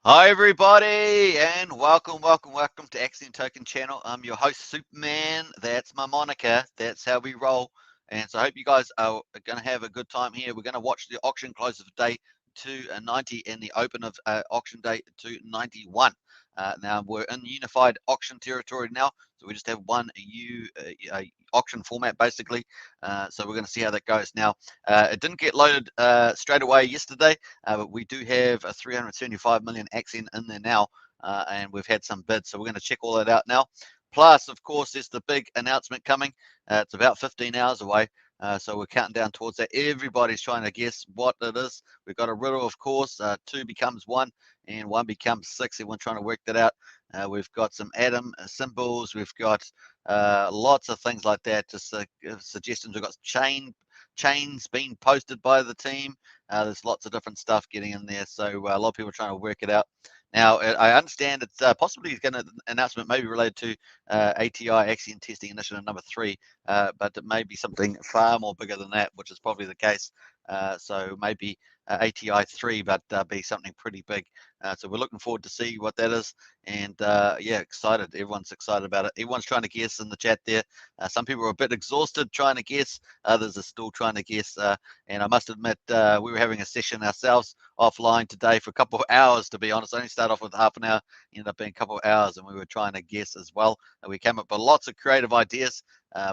Hi everybody, and welcome to Axion Token Channel. I'm your host Superman. That's my moniker. That's how we roll. And so I hope you guys are going to have a good time here. We're going to watch the auction close of day 290 and the open of auction day 291. Now we're in unified auction territory now, so we just have one auction format basically. So we're going to see how that goes. Now it didn't get loaded straight away yesterday. But we do have a 375 million Axion in there now, and we've had some bids, so we're going to check all that out now. Plus, of course, there's the big announcement coming. It's about 15 hours away, so we're counting down towards that. Everybody's trying to guess what it is. We've got a riddle, of course. 2 becomes 1, and 1 becomes 6. Everyone's trying to work that out. We've got some atom symbols. We've got lots of things like that. Just suggestions. We've got chains being posted by the team. There's lots of different stuff getting in there, so a lot of people are trying to work it out. Now, I understand it's possibly going to announcement may be related to ATI Axion Testing Initiative number 3, but it may be something far more bigger than that, which is probably the case. So maybe ATI 3, but be something pretty big. So we're looking forward to see what that is, and yeah, excited. Everyone's excited about it. Everyone's trying to guess in the chat there. Some people are a bit exhausted trying to guess. Others are still trying to guess. And I must admit, we were having a session ourselves offline today for a couple of hours, to be honest. I only started off with half an hour, ended up being a couple of hours, and we were trying to guess as well. And we came up with lots of creative ideas,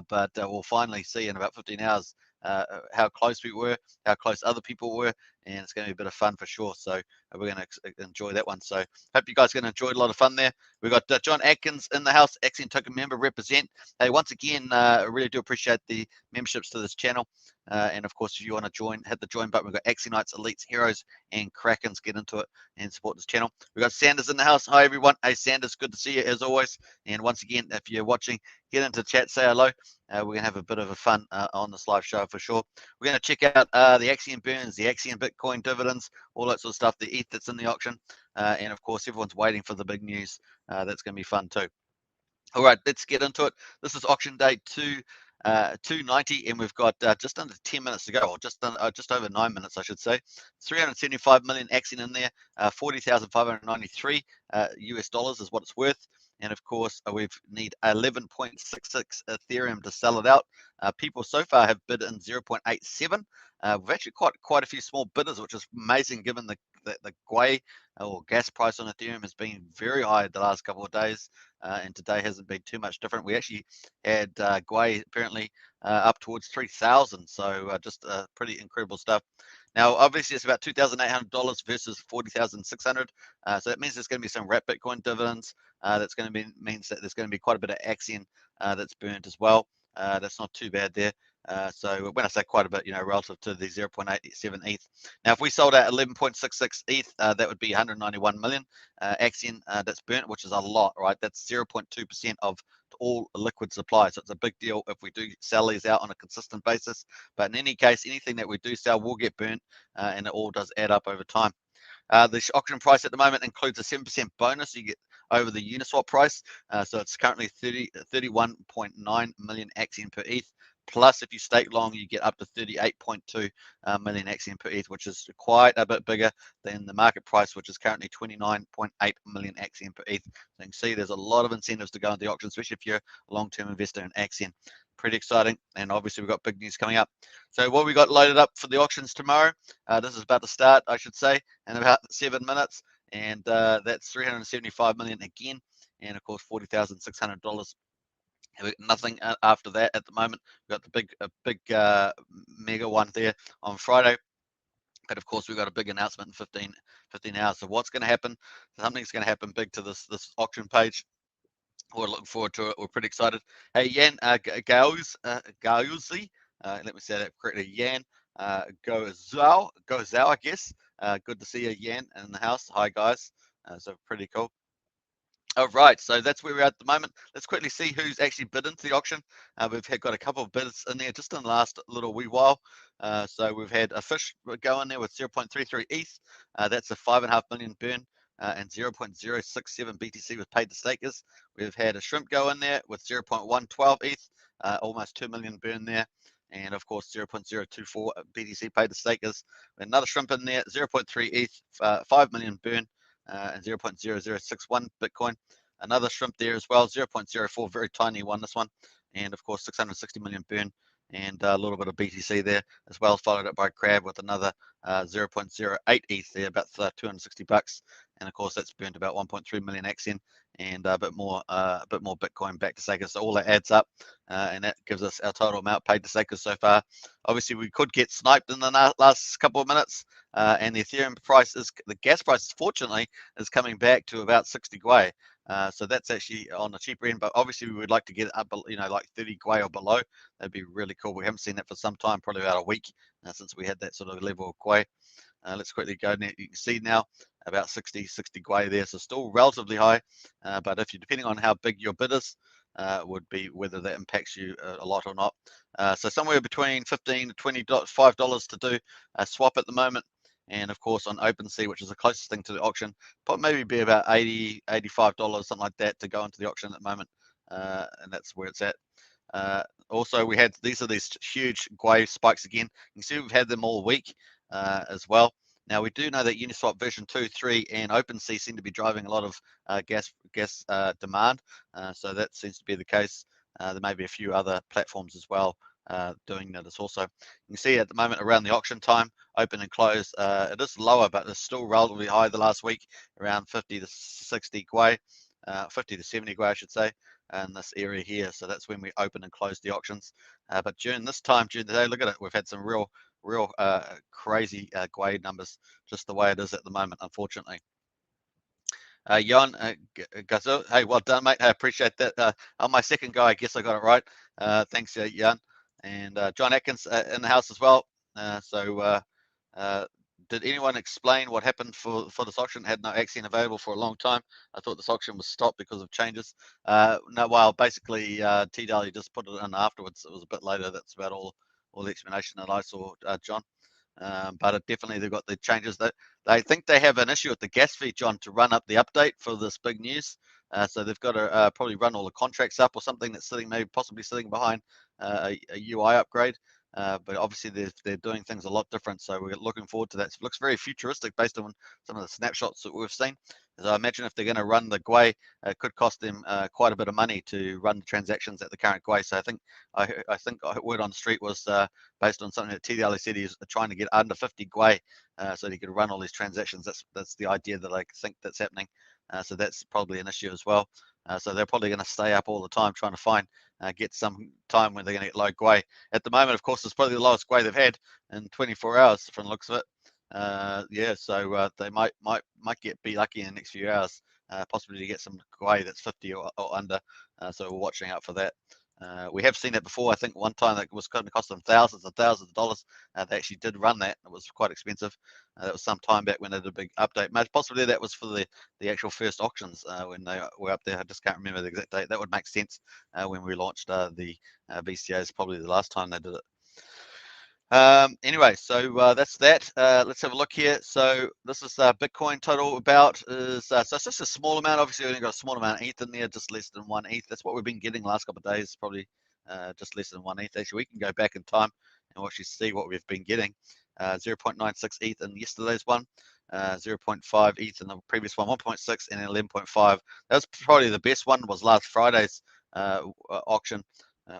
but we'll finally see in about 15 hours how close we were, how close other people were, and it's going to be a bit of fun for sure. So we're going to enjoy that one. So hope you guys are going to enjoy a lot of fun there. We've got John Atkins in the house, Axion Token member, represent. Hey, once again, I really do appreciate the memberships to this channel. And of course, if you want to join, hit the join button. We've got Axionites, Elites, Heroes, and Krakens. Get into it and support this channel. We've got Sanders in the house. Hi, everyone. Hey, Sanders, good to see you as always. And once again, if you're watching, get into chat, say hello. We're going to have a bit of a fun on this live show for sure. We're going to check out the Axion burns, the Axion Bitcoin dividends, all that sort of stuff, the ETH that's in the auction. And of course, everyone's waiting for the big news. That's going to be fun too. All right, let's get into it. This is auction day 290, and we've got just under 10 minutes to go, or just over 9 minutes, I should say. 375 million Axion in there, 40,593 US dollars is what it's worth. And of course, we need 11.66 Ethereum to sell it out. People so far have bid in 0.87. We've actually quite a few small bidders, which is amazing given the GUI or gas price on Ethereum has been very high the last couple of days, and today hasn't been too much different. We actually had GUI apparently up towards 3,000, so just pretty incredible stuff. Now, obviously, it's about $2,800 versus 40,600, so that means there's going to be some wrap Bitcoin dividends. That's going to means that there's going to be quite a bit of Axion that's burnt as well. That's not too bad there. So when I say quite a bit, relative to the 0.87 ETH. Now, if we sold out 11.66 ETH, that would be 191 million Axion that's burnt, which is a lot, right? That's 0.2% of all liquid supply. So it's a big deal if we do sell these out on a consistent basis. But in any case, anything that we do sell will get burnt, and it all does add up over time. The auction price at the moment includes a 7% bonus you get over the Uniswap price. So it's currently 31.9 million Axion per ETH. Plus, if you stake long, you get up to 38.2 million Axion per ETH, which is quite a bit bigger than the market price, which is currently 29.8 million Axion per ETH. So you can see there's a lot of incentives to go into the auction, especially if you're a long-term investor in Axion. Pretty exciting, and obviously we've got big news coming up. So what we got loaded up for the auctions tomorrow, this is about to start, I should say, in about 7 minutes, and that's 375 million again, and of course $40,600. Nothing after that at the moment. We've got the big mega one there on Friday. But of course, we've got a big announcement in 15 hours. So what's going to happen? Something's going to happen big to this auction page. We're looking forward to it. We're pretty excited. Hey, Yan Gauzi, let me say that correctly. Yan Gozao, I guess. Good to see you, Yan, in the house. Hi, guys. So pretty cool. All right, so that's where we're at the moment. Let's quickly see who's actually bid into the auction. We've got a couple of bids in there just in the last little wee while. So we've had a fish go in there with 0.33 ETH. That's a 5.5 million burn. And 0.067 BTC was paid to stakers. We've had a shrimp go in there with 0.112 ETH, almost 2 million burn there. And of course, 0.024 BTC paid to stakers. Another shrimp in there, 0.3 ETH, 5 million burn. and 0.0061 Bitcoin. Another shrimp there as well, 0.04, very tiny one, this one. And of course, 660 million burn, and a little bit of BTC there as well, followed up by Crab with another 0.08 ETH there, about 260 bucks. And of course, that's burned about 1.3 million Axion, and a bit more Bitcoin back to Seika. So all that adds up, and that gives us our total amount paid to Seika so far. Obviously, we could get sniped in the last couple of minutes, and the Ethereum price the gas price, fortunately, is coming back to about 60 Gwei. So that's actually on the cheaper end, but obviously we would like to get it up, like 30 Gwei or below. That'd be really cool. We haven't seen that for some time, probably about a week, since we had that sort of level of Gwei. Let's quickly go. You can see now about 60 Gwei there, so still relatively high. But if you're depending on how big your bid is, would be whether that impacts you a lot or not. So somewhere between $15 to $25 to do a swap at the moment. And of course on OpenSea, which is the closest thing to the auction, maybe be about $80, $85, something like that, to go into the auction at the moment. And that's where it's at. Also, we had these huge Gwei spikes again. You can see we've had them all week as well. Now we do know that Uniswap version 2, 3, and OpenSea seem to be driving a lot of gas demand. So that seems to be the case. There may be a few other platforms as well doing that as also. You can see at the moment around the auction time, open and close, it is lower, but it's still relatively high the last week, around 50 to 60 Gwei, 50 to 70 Gwei, I should say, in this area here. So that's when we open and close the auctions. But during the day, look at it, we've had some real crazy Gwei numbers, just the way it is at the moment, unfortunately. Jan Gazoo, hey, well done, mate. I appreciate that. On my second go, I guess I got it right. Thanks, Jan. And John Atkins in the house as well. Did anyone explain what happened for this auction? It had no Axion available for a long time. I thought this auction was stopped because of changes. No, well, basically, TW just put it in afterwards. It was a bit later. That's about all the explanation that I saw, John. But definitely they've got the changes. That they think they have an issue with the gas fee, John, to run up the update for this big news. So they've got to probably run all the contracts up or something that's possibly sitting behind a UI upgrade. But obviously they're doing things a lot different. So we're looking forward to that. It looks very futuristic based on some of the snapshots that we've seen. So I imagine if they're going to run the Gwei, it could cost them quite a bit of money to run the transactions at the current Gwei. So I think word on the street was based on something that TDL said he's trying to get under 50 Gwei so that he could run all these transactions. That's the idea that I think that's happening. So that's probably an issue as well. So they're probably going to stay up all the time trying to get some time when they're going to get low Gwei. At the moment, of course, it's probably the lowest Gwei they've had in 24 hours from the looks of it. So they might be lucky in the next few hours, possibly to get some Gwei that's 50 or under. So we're watching out for that. We have seen that before. I think one time that was going to cost them thousands and thousands of dollars. They actually did run that. It was quite expensive. That was some time back when they did a big update. Possibly that was for the actual first auctions when they were up there. I just can't remember the exact date. That would make sense when we launched the BCAs. Probably the last time they did it. Anyway, so that's that. Let's have a look here. So this is Bitcoin total so it's just a small amount. Obviously, we've only got a small amount of ETH in there, just less than 1 ETH. That's what we've been getting the last couple of days, probably just less than 1 ETH. Actually, we can go back in time and actually see what we've been getting. 0.96 ETH in yesterday's one, 0.5 ETH in the previous one, 1.6 and 11.5. That was probably the best one. Was last Friday's auction.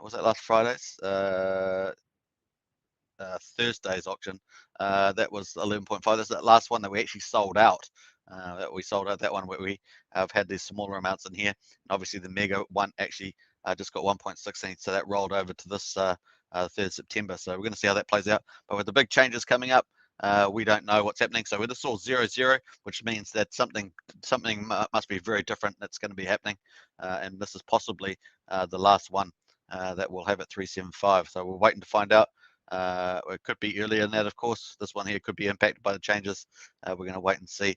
Was that last Friday's? Thursday's auction. That was 11.5. That's that last one that we actually sold out. We sold out that one where we have had these smaller amounts in here. And obviously, the mega one actually just got 1.16, so that rolled over to this 3rd September. So we're going to see how that plays out. But with the big changes coming up, we don't know what's happening. So we're just all 0-0, which means that something must be very different that's going to be happening. And this is possibly the last one that we'll have at 375. So we're waiting to find out. It could be earlier than that, of course. This one here could be impacted by the changes. We're going to wait and see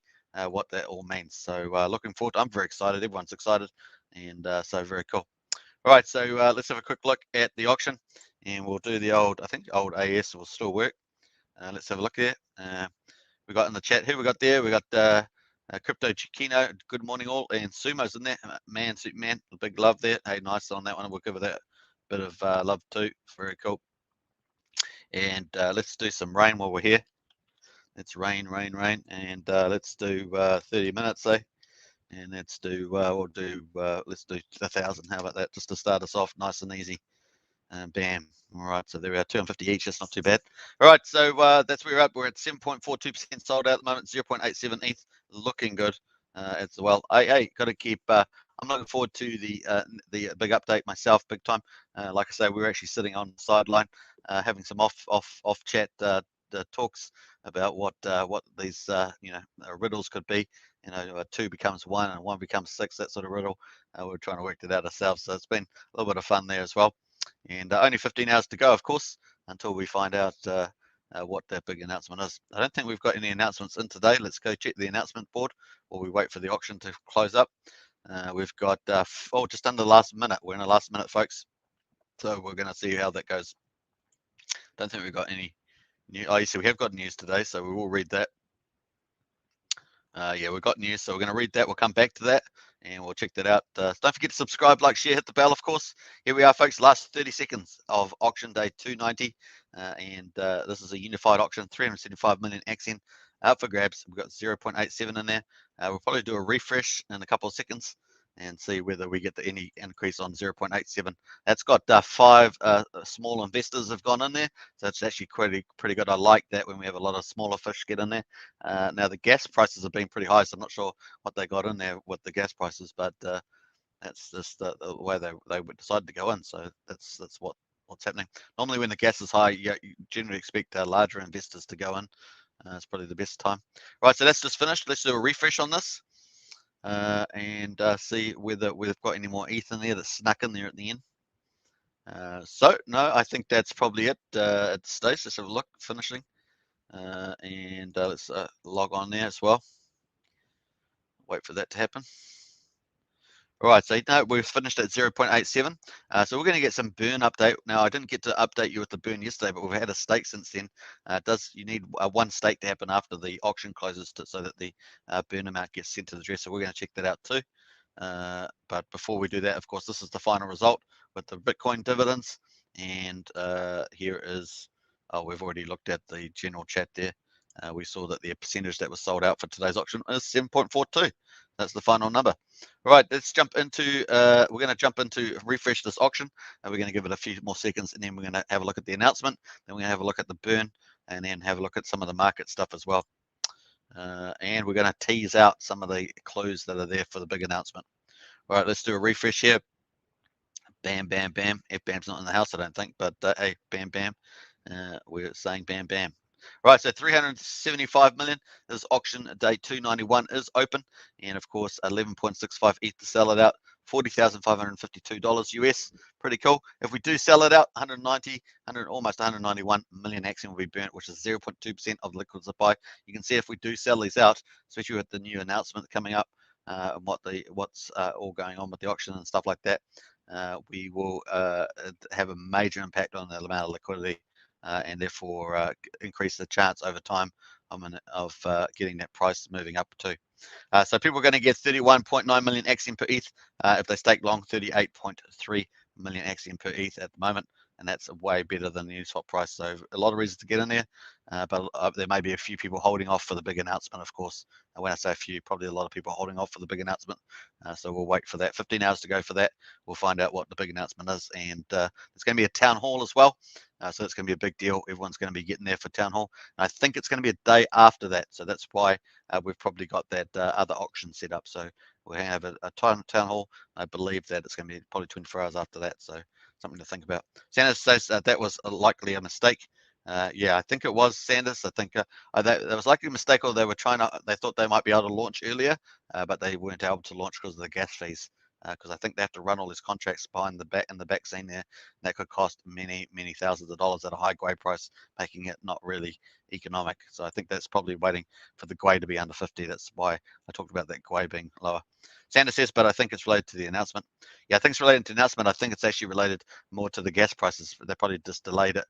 what that all means. So looking forward. I'm very excited. Everyone's excited, and so very cool. All right, so let's have a quick look at the auction, and we'll do the old. I think the old AS will still work. Let's have a look there. We got in the chat. Who we got there? We got Crypto Chiquino. Good morning, all, and Sumo's in there. Man, Superman, a big love there. Hey, nice on that one. We'll give it that bit of love too. Very cool. And let's do some rain while we're here. Let's rain, and let's do 30 minutes, eh? And let's do let's do 1,000. How about that? Just to start us off, nice and easy. And bam. All right, so there we are, 250 each. That's not too bad. All right, so that's where we're at. We're at 7.42% sold out at the moment. 0.87 ETH, looking good as well. Hey, got to keep. I'm looking forward to the big update myself, big time. Like I say, we were actually sitting on the sideline, having some off chat talks about what these riddles could be. 2 becomes 1 and 1 becomes 6. That sort of riddle. We're trying to work it out ourselves. So it's been a little bit of fun there as well. And only 15 hours to go, of course, until we find out what that big announcement is. I don't think we've got any announcements in today. Let's go check the announcement board while we wait for the auction to close up. We've got just under the last minute. We're in the last minute, folks. So we're going to see how that goes. Don't think we've got any new. Oh, you see, we have got news today, so we will read that. Yeah, we've got news, so we're going to read that. We'll come back to that, and we'll check that out. Don't forget to subscribe, like, share, hit the bell, of course. Here we are, folks, last 30 seconds of auction day 290, and this is a unified auction, 375 million Axion out for grabs. We've got 0.87 in there. We'll probably do a refresh in a couple of seconds and see whether we get any increase on 0.87. That's got 5 small investors have gone in there, so it's actually pretty good. I like that when we have a lot of smaller fish get in there. Now the gas prices have been pretty high, so I'm not sure what they got in there with the gas prices, but that's just the way they decided to go in. So that's what's happening. Normally when the gas is high, you generally expect larger investors to go in. It's probably the best time. Right, so that's just finished. Let's do a refresh on this. And see whether we've got any more ETH in there that's snuck in there at the end. So no, I think that's probably it at the stage. Let's have a look, finishing. And let's log on there as well. Wait for that to happen. All right, so no, we've finished at 0.87. So we're going to get some burn update. Now, I didn't get to update you with the burn yesterday, but we've had a stake since then. You need one stake to happen after the auction closes so that the burn amount gets sent to the address. So we're going to check that out too. But before we do that, of course, this is the final result with the Bitcoin dividends. And here is, we've already looked at the general chat there. We saw that the percentage that was sold out for today's auction is 7.42. That's the final number. All right, let's jump into, we're going to jump into refresh this auction. And we're going to give it a few more seconds, and then we're going to have a look at the announcement. Then we're going to have a look at the burn, and then have a look at some of the market stuff as well. And we're going to tease out some of the clues that are there for the big announcement. All right, let's do a refresh here. Bam, bam, bam. FBAM's not in the house, I don't think, but hey, bam, bam. We're saying bam, bam. Right, so 375 million. This auction day 291 is open, and of course 11.65 ETH to sell it out. $40,552 US. Pretty cool. If we do sell it out, almost 191 million Axion will be burnt, which is 0.2% of liquid supply. You can see if we do sell these out, especially with the new announcement coming up, and what's all going on with the auction and stuff like that, we will have a major impact on the amount of liquidity. And therefore increase the chance over time of getting that price moving up too. So people are going to get 31.9 million Axion per ETH if they stake long, 38.3 million Axion per ETH at the moment, and that's way better than the new swap price. So a lot of reasons to get in there, but there may be a few people holding off for the big announcement, of course. And when I say a few, probably a lot of people holding off for the big announcement. So we'll wait for that. 15 hours to go for that. We'll find out what the big announcement is, and there's going to be a town hall as well. So it's going to be a big deal. Everyone's going to be getting there for town hall. And I think it's going to be a day after that. So that's why we've probably got that other auction set up. So we'll have a town hall. I believe that it's going to be probably 24 hours after that. So something to think about. Sanders says that was likely a mistake. Yeah, I think it was, Sanders. I think that was likely a mistake, or they thought they might be able to launch earlier, but they weren't able to launch because of the gas fees. Because I think they have to run all these contracts behind in the back scene there. That could cost many thousands of dollars at a high GUI price, making it not really economic. So I think that's probably waiting for the GUI to be under 50. That's why I talked about that GUI being lower. Sanders says, but I think it's related to the announcement. Yeah, I think it's related to the announcement. I think it's actually related more to the gas prices. They probably just delayed it,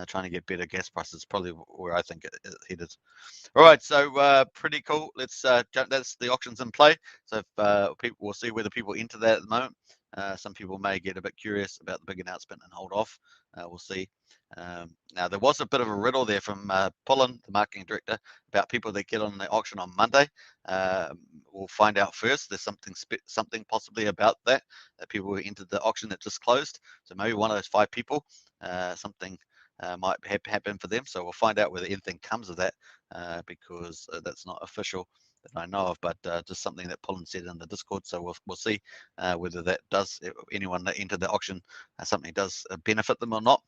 trying to get better gas prices. Probably where I think it headed. All right, so pretty cool. Let's jump. That's the auctions in play. So if, we'll see whether people enter that at the moment. Some people may get a bit curious about the big announcement and hold off. We'll see. Now, there was a bit of a riddle there from Pullen, the marketing director, about people that get on the auction on Monday. We'll find out first. There's something possibly about that people who entered the auction that just closed. So maybe one of those 5 people, something might happen for them. So we'll find out whether anything comes of that, because that's not official that I know of, but just something that Pullen said in the Discord. So we'll see whether that does, anyone that entered the auction, something does benefit them or not.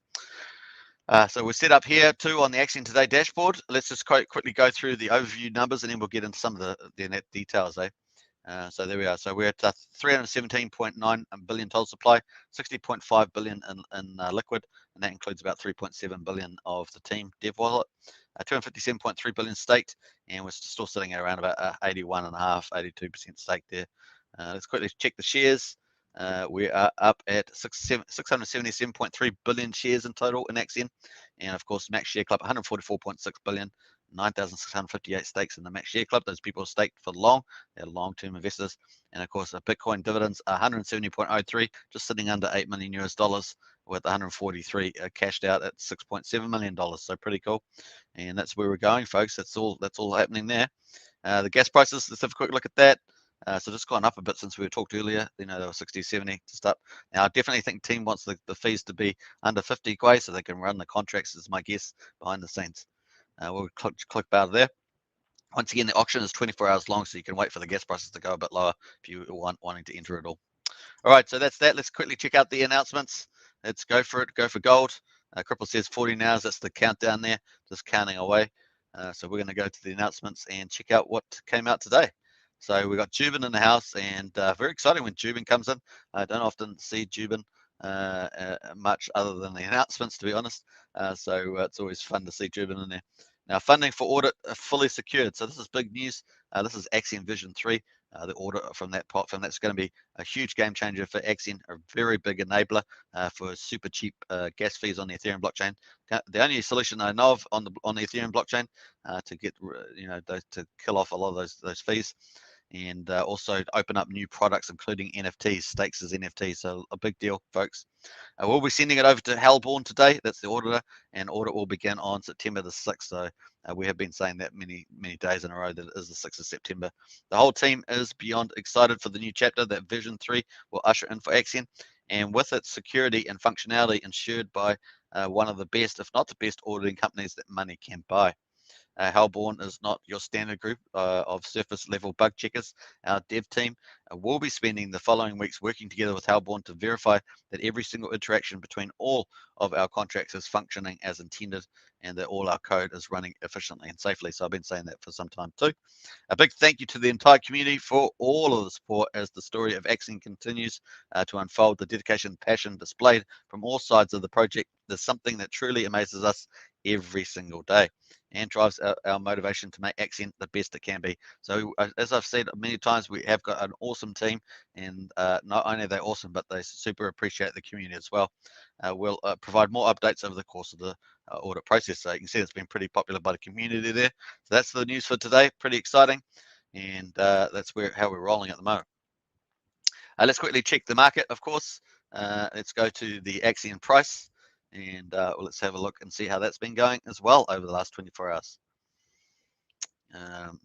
So we're set up here too on the Axion Today dashboard. Let's just quickly go through the overview numbers, and then we'll get into some of the net details. So there we are. So we're at 317.9 billion total supply, 60.5 billion in liquid, and that includes about 3.7 billion of the team dev wallet, 257.3 billion staked, and we're still sitting at around about 81.5%, 82% stake there. Let's quickly check the shares. We are up at 677.3 billion shares in total in Axion, and of course Max Share Club 144.6 billion, 9,658 stakes in the Max Share Club. Those people are staked for long. They're long-term investors. And of course, Bitcoin dividends are 170.03, just sitting under $8 million US, with 143 cashed out at $6.7 million. So pretty cool. And that's where we're going, folks. That's all happening there. The gas prices, let's have a quick look at that. So just gone up a bit since we talked earlier. They were 60, 70, just up. Now, I definitely think team wants the fees to be under 50 Gwei so they can run the contracts, is my guess, behind the scenes. We'll click out there. Once again, the auction is 24 hours long, so you can wait for the gas prices to go a bit lower if you wanting to enter it all. All right, so that's that. Let's quickly check out the announcements. Let's go for it. Go for gold. Cripple says 40 hours. That's the countdown there, just counting away. So we're going to go to the announcements and check out what came out today. So we got Jubin in the house, and very exciting when Jubin comes in. I don't often see Jubin much other than the announcements, to be honest. So it's always fun to see Jubin in there. Now, funding for audit fully secured. So this is big news. This is Axion Vision 3. The audit from that platform, that's going to be a huge game changer for Axion, a very big enabler for super cheap gas fees on the Ethereum blockchain. The only solution I know of on the Ethereum blockchain to get to kill off a lot of those fees, and also open up new products, including NFTs, stakes as NFTs. So a big deal, folks. We'll be sending it over to Halborn today. That's the auditor, and audit will begin on September the 6th. So we have been saying that many days in a row that it is the 6th of September. The whole team is beyond excited for the new chapter that Vision 3 will usher in for Axion, and with its security and functionality ensured by one of the best, if not the best, auditing companies that money can buy. Halborn is not your standard group of surface level bug checkers. Our dev team will be spending the following weeks working together with Halborn to verify that every single interaction between all of our contracts is functioning as intended, and that all our code is running efficiently and safely. So I've been saying that for some time too. A big thank you to the entire community for all of the support as the story of Axion continues to unfold. The dedication and passion displayed from all sides of the project is something that truly amazes us every single day and drives our motivation to make Axion the best it can be. So as I've said many times, we have got an awesome team, and not only are they awesome, but they super appreciate the community as well. We'll provide more updates over the course of the audit process. So you can see it's been pretty popular by the community there. So that's the news for today. Pretty exciting, and that's how we're rolling at the moment. Let's quickly check the market, of course. Let's go to the Axion price, and let's have a look and see how that's been going as well over the last 24 hours.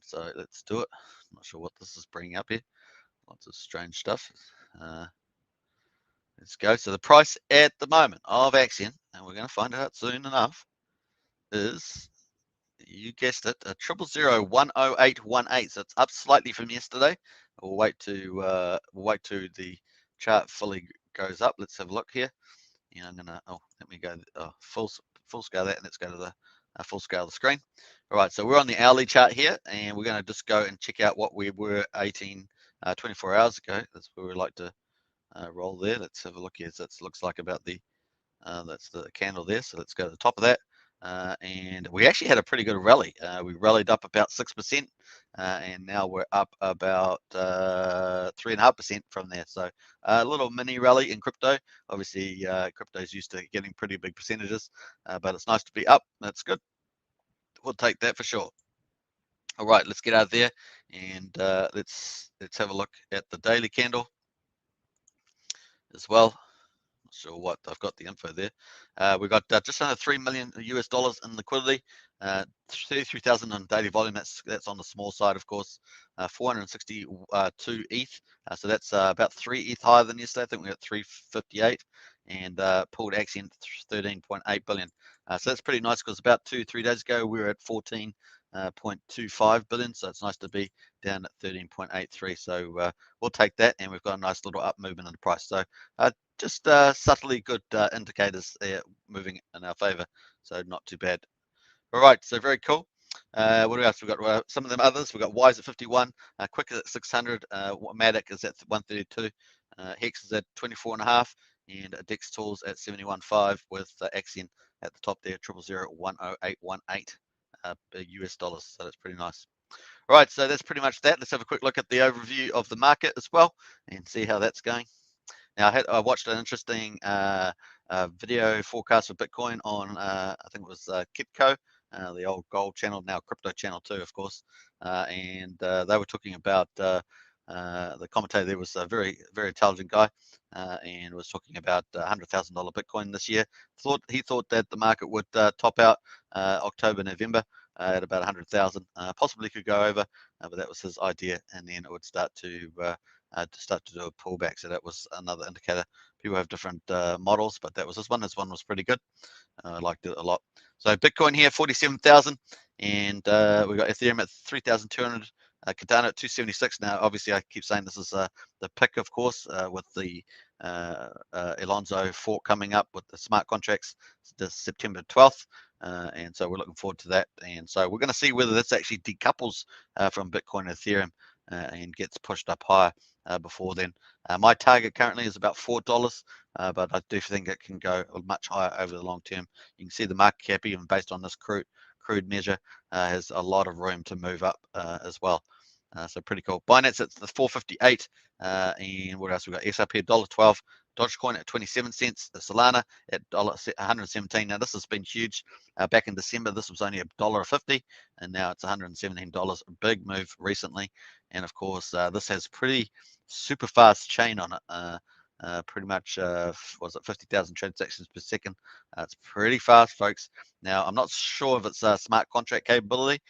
So let's do it. I'm not sure what this is bringing up here. Lots of strange stuff. Let's go. So the price at the moment of Axion, and we're going to find out soon enough, is, you guessed it, 0001018. So it's up slightly from yesterday. We'll wait to the chart fully goes up. Let's have a look here. And I'm gonna let me go full scale that, and let's go to the full scale of the screen. All right, so we're on the hourly chart here, and we're going to just go and check out what we were 24 hours ago. That's where we like to roll there. Let's have a look here. So it looks like about the that's the candle there. So let's go to the top of that. And we actually had a pretty good rally. We rallied up about 6%, and now we're up about 3.5% from there. So a little mini rally in crypto. Obviously, crypto is used to getting pretty big percentages, but it's nice to be up. That's good. We'll take that for sure. All right, let's get out of there, and let's have a look at the daily candle. as well. Not sure what I've got the info there. We've got just under $3 million in liquidity, 33,000 in daily volume. That's on the small side, of course. 462 ETH, so that's about 3 ETH higher than yesterday. I think we got 358, and pulled Axion 13.8 billion. So that's pretty nice because about 2-3 days ago we were at 14.25 billion. So it's nice to be down at 13.83. So we'll take that, and we've got a nice little up movement in the price. So just subtly good indicators there moving in our favor, so not too bad. All right, so very cool. What else we got? Some of them others. We got Wise at 51, Quick at 600, Matic is at 132, Hex is at 24.5, and Dex Tools at 71.5 with Axion at the top there, 000-10818 US dollars. So that's pretty nice. All right, so that's pretty much that. Let's have a quick look at the overview of the market as well and see how that's going. Now, I watched an interesting video forecast for Bitcoin on, I think it was Kitco, the old gold channel, now crypto channel too, of course. And they were talking about, the commentator there was a very, very intelligent guy, and was talking about $100,000 Bitcoin this year. He thought that the market would top out October, November at about 100,000. Possibly could go over, but that was his idea, and then it would start to do a pullback. So that was another indicator. People have different models, but that was this one. This one was pretty good. I liked it a lot. So Bitcoin here, 47,000, and we got Ethereum at 3,200. Cardano at 276. Now, obviously, I keep saying this is the pick, of course, with the Alonzo fork coming up with the smart contracts this September 12th. And so we're looking forward to that. And so we're going to see whether this actually decouples from Bitcoin and Ethereum and gets pushed up higher before then. My target currently is about $4, but I do think it can go much higher over the long term. You can see the market cap, even based on this crude measure, has a lot of room to move up as well. So pretty cool. Binance at the 458, and what else we got? XRP at $1.12, Dogecoin at 27 cents, Solana at $117. Now this has been huge. Back in December, this was only $1.50, and now it's $117. A big move recently, and of course this has pretty super fast chain on it. Pretty much was it 50,000 transactions per second. It's pretty fast, folks. Now I'm not sure if it's smart contract capability,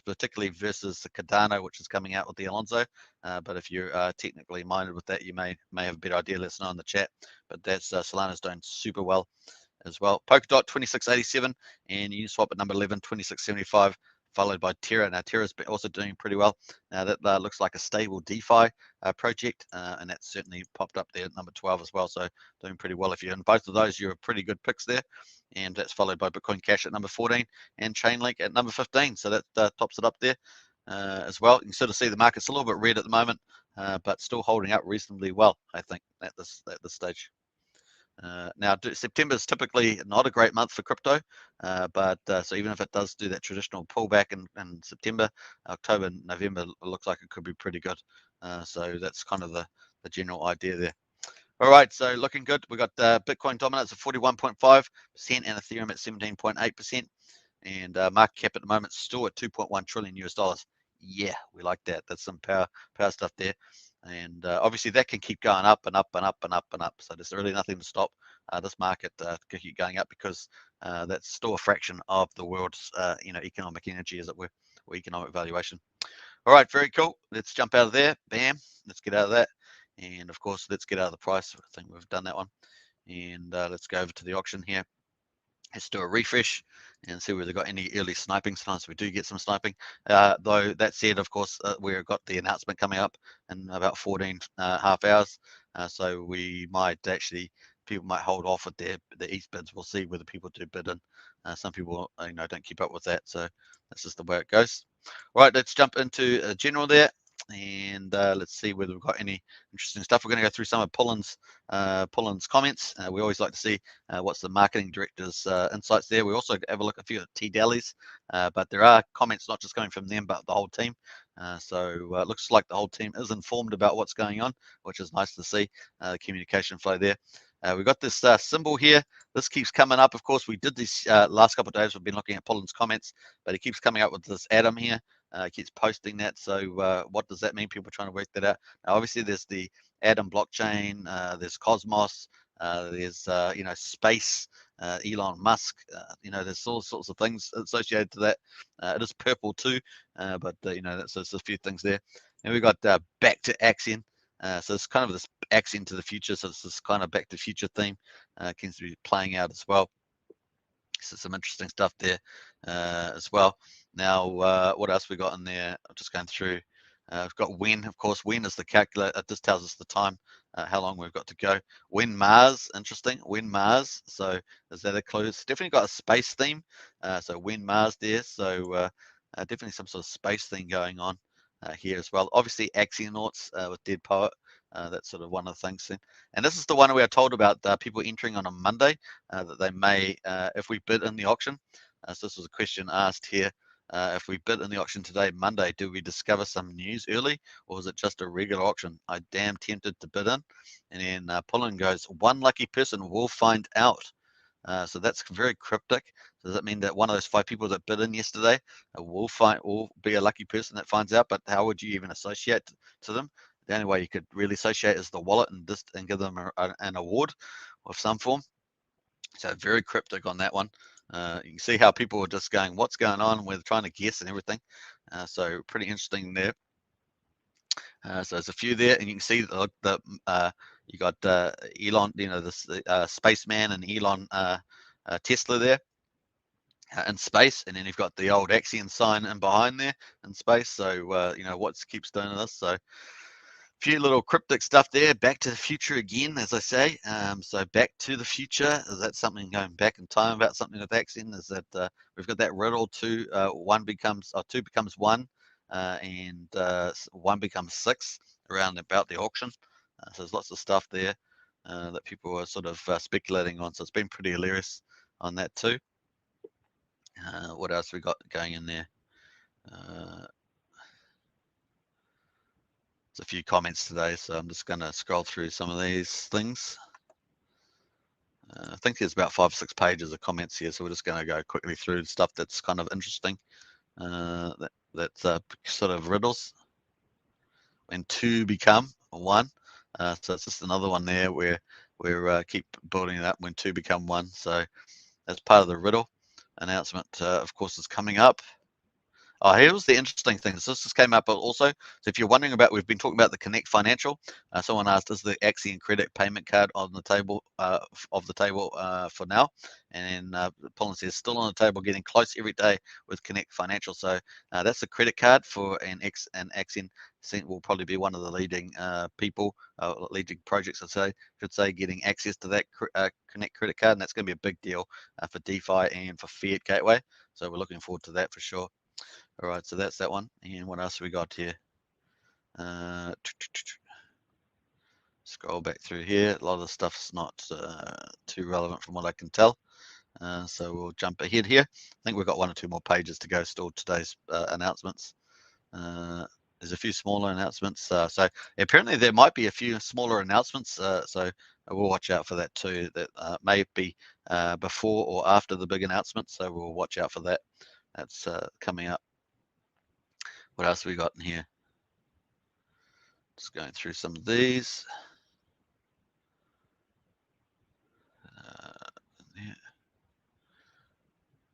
particularly versus the Cardano, which is coming out with the Alonzo. But if you're technically minded with that, you may have a better idea. Let us know in the chat. But that's Solana's doing super well as well. Polkadot 2687 and Uniswap at number 11, 2675. Followed by Terra. Now Terra's also doing pretty well. Now that looks like a stable DeFi project, and that's certainly popped up there at number 12 as well. So doing pretty well. If you're in both of those, you're pretty good picks there. And that's followed by Bitcoin Cash at number 14 and Chainlink at number 15. So that tops it up there as well. You can sort of see the market's a little bit red at the moment, but still holding up reasonably well, I think, at this stage. Now, September is typically not a great month for crypto, but so even if it does do that traditional pullback in September, October, November looks like it could be pretty good. So that's kind of the general idea there. All right, so looking good. We got Bitcoin dominance at 41.5% and Ethereum at 17.8%, and market cap at the moment still at 2.1 trillion US dollars. Yeah, we like that. That's some power stuff there. And obviously that can keep going up and up and up and up and up. So there's really nothing to stop this market can keep going up, because that's still a fraction of the world's economic energy, as it were, or economic valuation. All right, very cool. Let's jump out of there. Bam. Let's get out of that. And of course, let's get out of the price. I think we've done that one. And let's go over to the auction here. Let's do a refresh and see whether they've got any early sniping. Sometimes we do get some sniping. Though that said, of course, we've got the announcement coming up in about 14 half hours. So we might actually, people might hold off with the ETH bids. We'll see whether people do bid in. Some people, don't keep up with that. So that's just the way it goes. All right, let's jump into general there. And let's see whether we've got any interesting stuff. We're going to go through some of Pullen's comments. We always like to see what's the marketing director's insights there. We also have a look at a few of T Daly's, but there are comments not just coming from them, but the whole team. So it looks like the whole team is informed about what's going on, which is nice to see. The communication flow there. We've got this symbol here. This keeps coming up. Of course, we did this last couple of days. We've been looking at Pullen's comments, but he keeps coming up with this atom here. Keeps posting that. So what does that mean? People are trying to work that out. Now, obviously, there's the Atom blockchain, there's Cosmos, there's space, Elon Musk, there's all sorts of things associated to that. It is purple too, but there's a few things there. And we got back to Axion. So it's kind of this Axion to the future. So it's this kind of back to future theme seems to be playing out as well. So some interesting stuff there as well. Now, what else we got in there? I'm just going through. We've got when, of course. When is the calculator? This tells us the time, how long we've got to go. When Mars, interesting. When Mars. So is that a clue? It's definitely got a space theme. So when Mars there. So definitely some sort of space thing going on here as well. Obviously, Axionauts with Dead Poet. That's sort of one of the things. And this is the one we are told about people entering on a Monday. That they may, if we bid in the auction. So this was a question asked here. If we bid in the auction today, Monday, do we discover some news early, or is it just a regular auction? I damn tempted to bid in. And then Pullen goes, one lucky person will find out. So that's very cryptic. So does that mean that one of those 5 people that bid in yesterday will be a lucky person that finds out? But how would you even associate to them? The only way you could really associate is the wallet and give them an award of some form. So very cryptic on that one. You can see how people are just going, what's going on? We're trying to guess and everything. So pretty interesting there. So there's a few there, and you can see you got Elon, this spaceman and Elon Tesla there in space, and then you've got the old Axion sign in behind there in space. So what keeps doing this? So few little cryptic stuff there. Back to the future again, as I say. So back to the future, is that something going back in time about something with Axion? Is that we've got that riddle, two becomes 1, and 1 becomes 6 around about the auction. So there's lots of stuff there that people are sort of speculating on. So it's been pretty hilarious on that too. What else we got going in there? There's a few comments today, so I'm just going to scroll through some of these things. I think there's about 5 or 6 pages of comments here, so we're just going to go quickly through stuff that's kind of interesting. That's sort of riddles. When 2 become 1, so it's just another one there where we keep building it up when 2 become 1. So that's part of the riddle. Announcement, of course, is coming up. Oh, here's the interesting thing. So this just came up also. So if you're wondering about, we've been talking about the Connect Financial. Someone asked, is the Axion credit payment card on the table for now? And then Pullen says, still on the table, getting close every day with Connect Financial. So that's a credit card for an Axion will probably be one of the leading leading projects, I should say, getting access to that Connect credit card. And that's going to be a big deal for DeFi and for Fiat Gateway. So we're looking forward to that for sure. All right, so that's that one. And what else have we got here? Scroll back through here. A lot of the stuff's not too relevant from what I can tell. So we'll jump ahead here. I think we've got 1 or 2 more pages to go still today's announcements. There's a few smaller announcements. So apparently there might be a few smaller announcements. So we'll watch out for that too. That may be before or after the big announcement. So we'll watch out for that. That's coming up. What else have we got in here? Just going through some of these.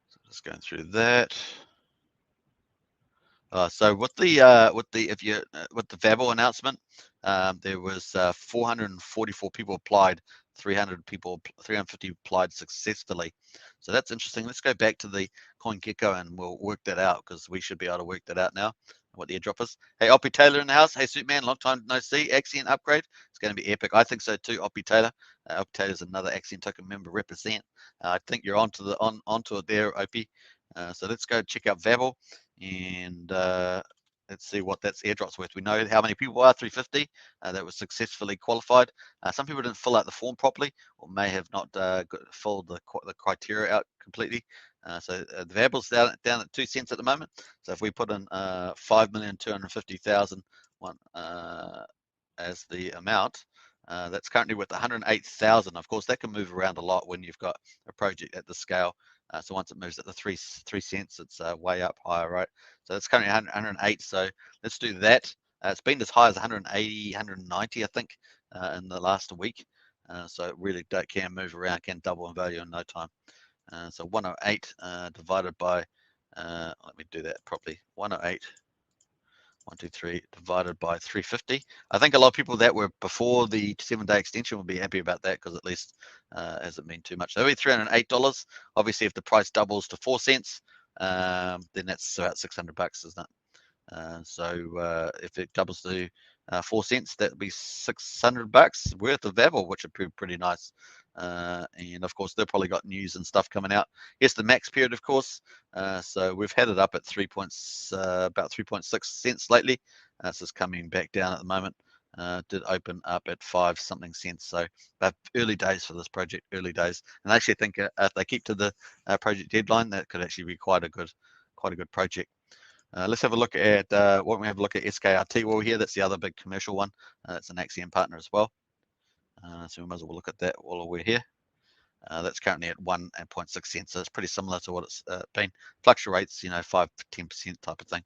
So just going through that. So with the Vabble announcement, there was 444 people applied, 350 applied successfully. So that's interesting. Let's go back to the CoinGecko and we'll work that out, because we should be able to work that out now, what the airdrop is. Hey, Oppie Taylor in the house. Hey, Suitman, long time no see. Axion upgrade. It's going to be epic. I think so too, Oppie Taylor. Oppie Taylor is another Axion token member. Represent. I think you're onto it there, Oppie. So let's go check out Vabble and let's see what that's airdrop's worth. We know how many people are, 350 that was successfully qualified. Some people didn't fill out the form properly, or may have not filled the criteria out completely. So the Vabble's down at 2 cents at the moment. So if we put in 5,250,000 as the amount, that's currently worth 108,000. Of course, that can move around a lot when you've got a project at the scale. So once it moves at the 3 cents, it's way up higher, right? So it's currently 108. So let's do that. It's been as high as 180, 190, I think, in the last week. So it really can move around, can double in value in no time. So 108 divided by, let me do that properly, 108, 123 divided by 350. I think a lot of people that were before the 7-day extension will be happy about that, because at least hasn't been too much. So it'll be $308. Obviously, if the price doubles to 4 cents, then that's about $600, isn't it? So if it doubles to 4 cents, that'd be $600 worth of Babel, which would be pretty nice. And of course, they've probably got news and stuff coming out. Here's the max period, of course. So we've had it up at about 3.6 cents lately. So it's coming back down at the moment. Did open up at 5 something cents. So but early days for this project, early days. And I actually think if they keep to the project deadline, that could actually be quite a good project. Let's have a look at what we have a look at SKRT while we're here. That's the other big commercial one. It's an Axion partner as well. So we might as well look at that while we're here. That's currently at 1.6 cents. So it's pretty similar to what it's been. Fluctuates, 5 to 10% type of thing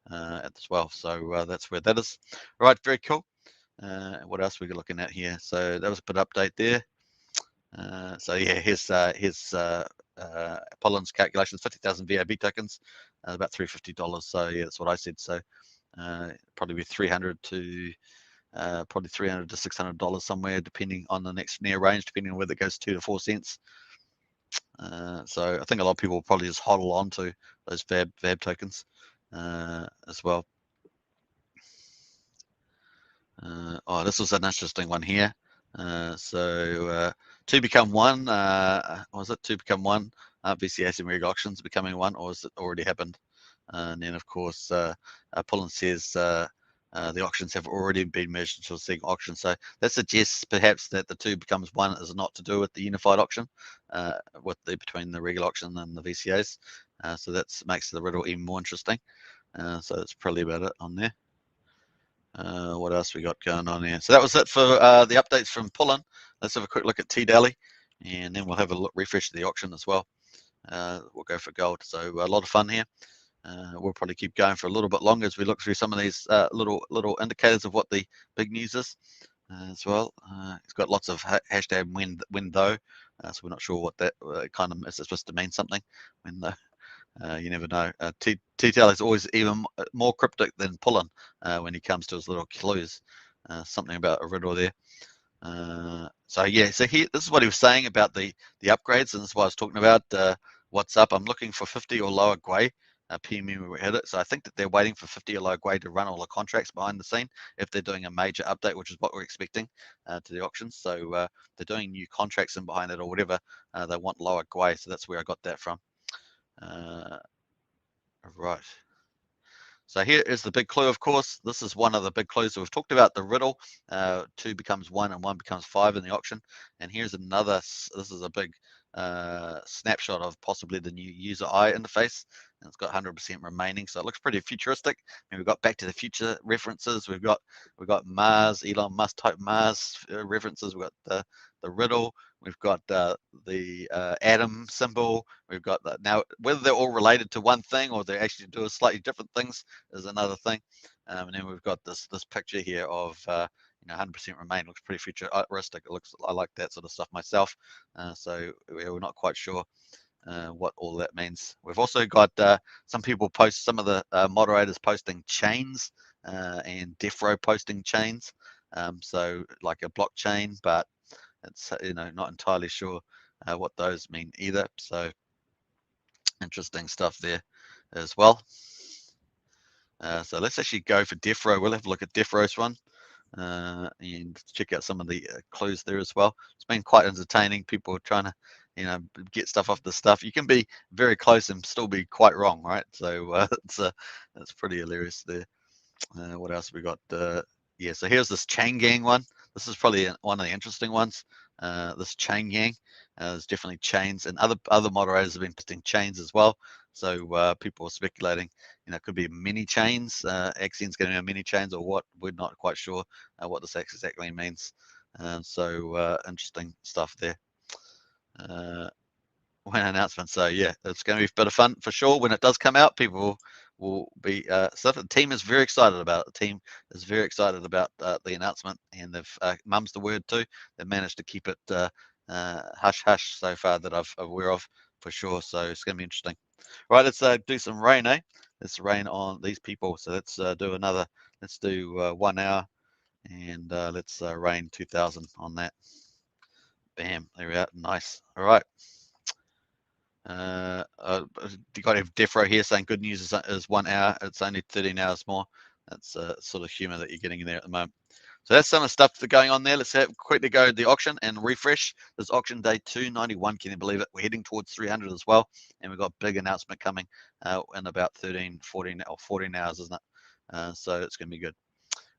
as well. So that's where that is. All right, very cool. What else are we looking at here? So that was a bit of update there. So yeah, here's Pollen's calculations, 50,000 VAB tokens, about $350. So yeah, that's what I said. So probably be $300 to $600 somewhere, depending on the next near range, depending on whether it goes 2 to 4 cents. So I think a lot of people will probably just hodl on to those VAB tokens as well. Oh, this was an interesting one here. So 2 become 1, was it 2 become 1? VCS and Reg auctions becoming 1, or has it already happened? And then of course, Pullen says the auctions have already been merged into a single auction. So that suggests perhaps that the 2 becomes 1 is not to do with the unified auction, between the regular auction and the VCAs. So that makes the riddle even more interesting. So that's probably about it on there. What else we got going on here? So that was it for the updates from Pullen. Let's have a quick look at T-Daily, and then we'll have a refresh of the auction as well. We'll go for gold. So a lot of fun here. We'll probably keep going for a little bit longer as we look through some of these little indicators of what the big news is as well. It's got lots of hashtag when though, so we're not sure what that kind of is. It's supposed to mean something when though. You never know. T-Tail is always even more cryptic than Pullen when he comes to his little clues. Something about a riddle there. So yeah, so here, this is what he was saying about the upgrades, and this is what I was talking about. What's up? I'm looking for 50 or lower Gwei. PMU we hit it. So I think that they're waiting for 50 or lower Gwei to run all the contracts behind the scene if they're doing a major update, which is what we're expecting to the auctions. So they're doing new contracts in behind it or whatever. They want lower Gwei, so that's where I got that from. Right. So here is the big clue, of course. This is one of the big clues that we've talked about, the riddle. 2 becomes 1 and 1 becomes 5 in the auction. And here's another, this is a big snapshot of possibly the new user eye interface. And it's got 100% remaining, so it looks pretty futuristic. And we've got Back to the Future references. We've got Mars, Elon Musk type Mars references. We've got the riddle. We've got the atom symbol. We've got that. Now, whether they're all related to one thing or they actually do slightly different things is another thing. And then we've got this picture here of 100% remain. Looks pretty futuristic. I like that sort of stuff myself. So we're not quite sure what all that means. We've also got some people post, some of the moderators posting chains and Defro posting chains. So like a blockchain, but it's not entirely sure what those mean either. So interesting stuff there as well. So let's actually go for Defro. We'll have a look at Defro's one and check out some of the clues there as well. It's been quite entertaining. People are trying to get stuff off the stuff. You can be very close and still be quite wrong, right? So that's pretty hilarious there. What else we got? Yeah, so here's this Chain Gang one. This is probably one of the interesting ones. This Chain Gang. There's definitely chains, and other moderators have been posting chains as well. So people are speculating, it could be mini chains. Axion's going to be a mini chains or what? We're not quite sure what this exactly means. So interesting stuff there. When announcement. So yeah, it's going to be a bit of fun for sure. When it does come out, people will be stuff the team is very excited about. The team is very excited about the announcement, and they've mum's the word too. They've managed to keep it hush hush so far that I'm aware of for sure. So it's going to be interesting. Right, let's do some rain, eh? Let's rain on these people. So let's do another. Let's do 1 hour, and let's rain 2,000 on that. Bam, there we are. Nice. All right. You got to have Defro here saying good news is 1 hour. It's only 13 hours more. That's sort of humor that you're getting in there at the moment. So that's some of the stuff that's going on there. Let's quickly go to the auction and refresh. This auction day 291. Can you believe it? We're heading towards 300 as well. And we've got a big announcement coming in about 13, 14 or 14 hours, isn't it? So it's going to be good.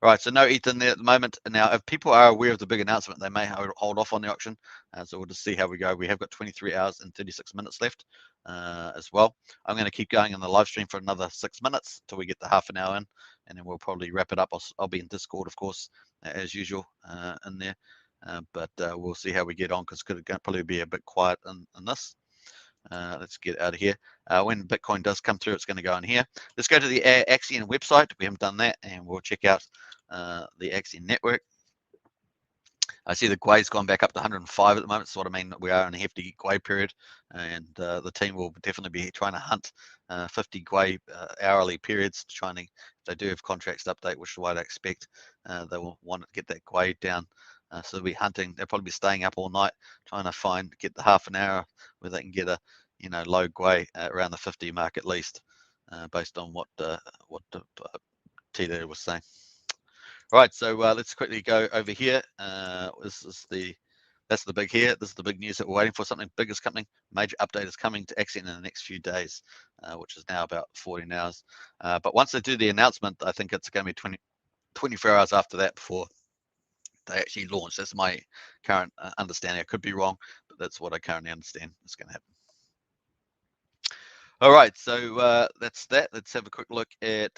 Right, so no ETH in there at the moment. Now, if people are aware of the big announcement, they may hold off on the auction. So we'll just see how we go. We have got 23 hours and 36 minutes left as well. I'm going to keep going in the live stream for another 6 minutes till we get the half an hour in, and then we'll probably wrap it up. I'll be in Discord, of course, as usual in there. But we'll see how we get on, because it's going to probably be a bit quiet in this. Let's get out of here. When Bitcoin does come through, it's going to go in here. Let's go to the Axion website. We haven't done that, and we'll check out the Axion network. I see the Gwei's gone back up to 105 at the moment. That's what I mean. We are in a hefty Gwei period, and the team will definitely be trying to hunt 50 Gwei hourly periods, trying to, if they do have contracts to update, which is what I expect, they will want to get that Gwei down. So they'll be hunting. They'll probably be staying up all night trying to get the half an hour where they can get a low Gwei around the 50 mark at least, based on what Tito was saying. Right, so let's quickly go over here. That's the big here. This is the big news that we're waiting for. Something big is coming. Major update is coming to Axion in the next few days, which is now about 14 hours. But once they do the announcement, I think it's going to be 24 hours after that before they actually launch. That's my current understanding. I could be wrong, but that's what I currently understand is going to happen. All right, so that's that. Let's have a quick look at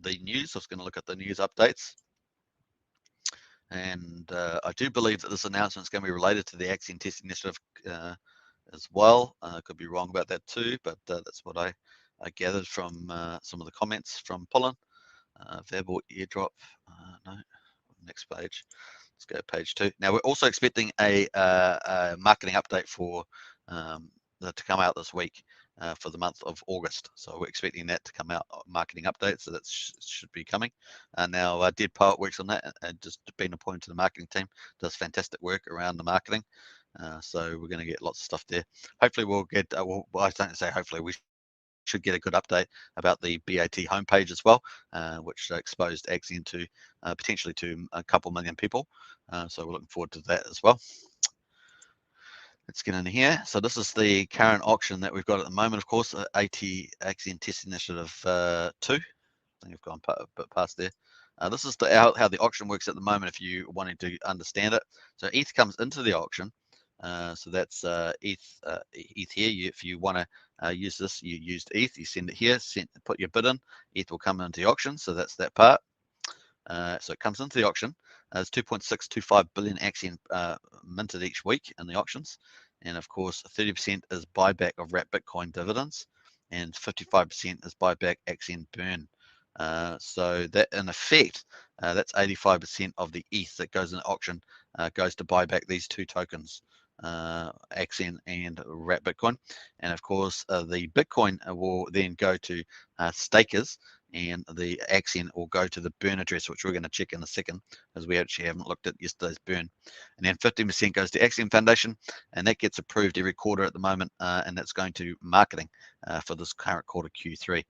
the news. I was going to look at the news updates. And I do believe that this announcement is going to be related to the Axion Testing Initiative as well. I could be wrong about that too, but that's what I gathered from some of the comments from Pullen. Verbal airdrop. No, next page. Let's go to page 2. Now, we're also expecting a marketing update for to come out this week for the month of August. So we're expecting that to come out, marketing update. So that should be coming. Now, Dead Poet works on that and just been appointed to the marketing team. Does fantastic work around the marketing. So we're going to get lots of stuff there. Hopefully, we'll get. Well, I don't say hopefully. We should get a good update about the BAT homepage as well, which exposed Axion to potentially to a couple million people. So we're looking forward to that as well. Let's get in here. So this is the current auction that we've got at the moment, of course, Axion Test Initiative 2. I think I've gone a bit past there. This is how the auction works at the moment if you wanted to understand it. So ETH comes into the auction. So that's ETH here. If you want to use this, you used ETH, you send it here, put your bid in, ETH will come into the auction. So that's that part. So it comes into the auction. There's 2.625 billion Axion minted each week in the auctions. And of course, 30% is buyback of wrapped Bitcoin dividends, and 55% is buyback Axion burn. So that in effect, that's 85% of the ETH that goes in the auction goes to buy back these two tokens, Axion and wrapped Bitcoin. And of course, the Bitcoin will then go to stakers, and the Axion will go to the burn address, which we're going to check in a second, as we actually haven't looked at yesterday's burn. And then 15% goes to Axion Foundation, and that gets approved every quarter at the moment, and that's going to marketing for this current quarter, Q3.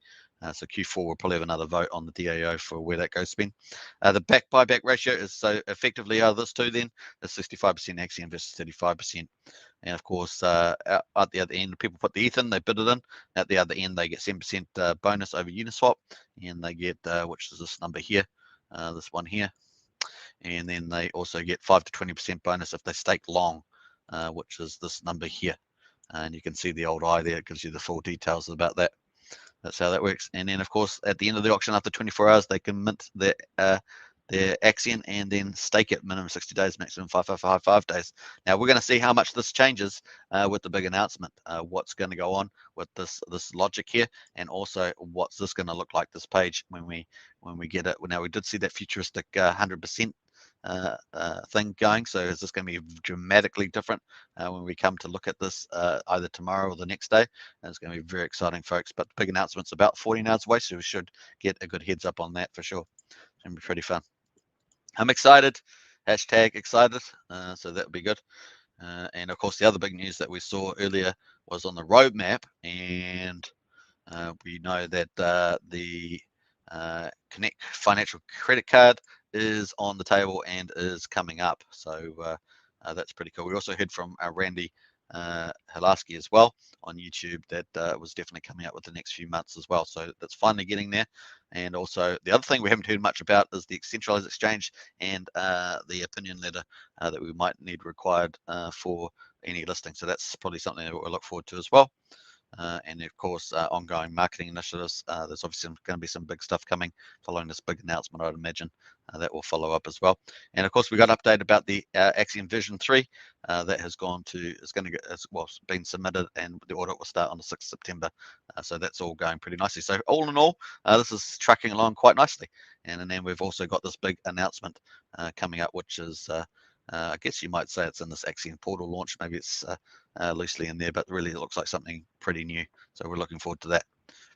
So Q4 will probably have another vote on the DAO for where that goes spend. The buyback ratio is so effectively out of this two then, the 65% Axion versus 35%. And of course, at the other end, people put the ETH in, they bid it in. At the other end, they get 7% bonus over Uniswap, and they get, which is this number here, this one here. And then they also get 5 to 20% bonus if they stake long, which is this number here. And you can see the old eye there. It gives you the full details about that. That's how that works. And then, of course, at the end of the auction, after 24 hours, they can mint their their Axion and then stake it minimum 60 days, maximum 5 days. Now we're going to see how much this changes with the big announcement. What's going to go on with this logic here, and also what's this going to look like, this page, when we get it. Now we did see that futuristic 100% thing going. So is this going to be dramatically different when we come to look at this either tomorrow or the next day? And it's going to be very exciting, folks. But the big announcement's about 14 hours away, so we should get a good heads up on that for sure. It's going to be pretty fun. I'm excited. Hashtag excited. So that would be good. And of course, the other big news that we saw earlier was on the roadmap, and we know that the Connect financial credit card is on the table and is coming up. So that's pretty cool. We also heard from Randy Halasky as well on YouTube that was definitely coming up with the next few months as well. So that's finally getting there. And also the other thing we haven't heard much about is the centralized exchange and the opinion letter that we might need required for any listing. So that's probably something that we'll look forward to as well. And of course, ongoing marketing initiatives. There's obviously going to be some big stuff coming following this big announcement, I'd imagine, that will follow up as well. And of course, we got an update about the Axion Vision 3 that has gone to, is going to get, well, been submitted, and the audit will start on the 6th of September. So that's all going pretty nicely. So all in all, this is tracking along quite nicely. And then we've also got this big announcement coming up, which is, I guess you might say it's in this Axion portal launch. Maybe it's loosely in there, but really it looks like something pretty new. So we're looking forward to that.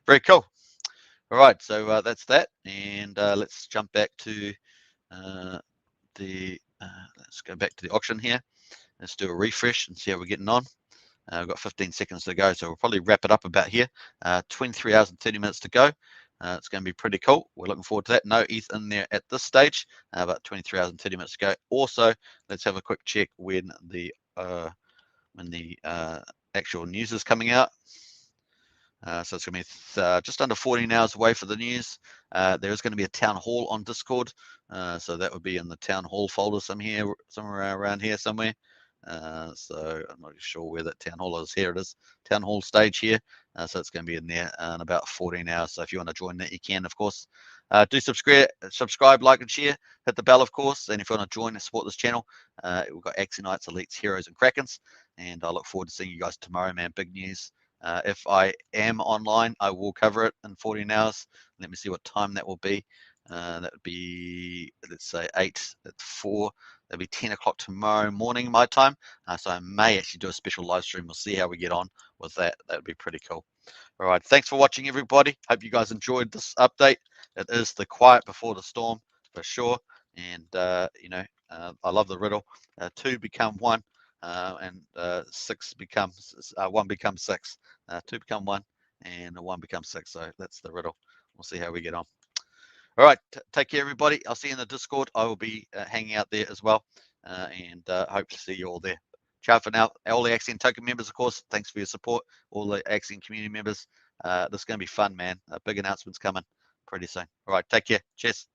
Very cool. All right, so that's that. And let's jump back to let's go back to the auction here. Let's do a refresh and see how we're getting on. We've got 15 seconds to go, so we'll probably wrap it up about here. 23 hours and 30 minutes to go. It's going to be pretty cool. We're looking forward to that. No ETH in there at this stage, but 23 hours and 30 minutes to go. Also, let's have a quick check when the actual news is coming out. So it's going to be just under 14 hours away for the news. There is going to be a town hall on Discord. So that would be in the town hall folder somewhere around here somewhere. So I'm not sure where that town hall is. Here it is, town hall stage here. So it's going to be in there in about 14 hours. So if you want to join that, you can, of course. Do subscribe, like, and share. Hit the bell, of course. And if you want to join and support this channel, we've got Axionites, Elites, Heroes, and Krakens. And I look forward to seeing you guys tomorrow, man. Big news. If I am online, I will cover it in 14 hours. Let me see what time that will be. That would be, let's say 4. That'll be 10 o'clock tomorrow morning, my time. So I may actually do a special live stream. We'll see how we get on with that. That would be pretty cool. All right. Thanks for watching, everybody. Hope you guys enjoyed this update. It is the quiet before the storm for sure. And, I love the riddle. 2 become 1. And 6 becomes 1 becomes 6. 2 become 1, and 1 becomes 6. So that's the riddle. We'll see how we get on. All right, take care, everybody. I'll see you in the Discord. I will be hanging out there as well, and hope to see you all there. Ciao for now. All the Axion Token members, of course, thanks for your support. All the Axion community members. This is going to be fun, man. Big announcements coming pretty soon. All right, take care. Cheers.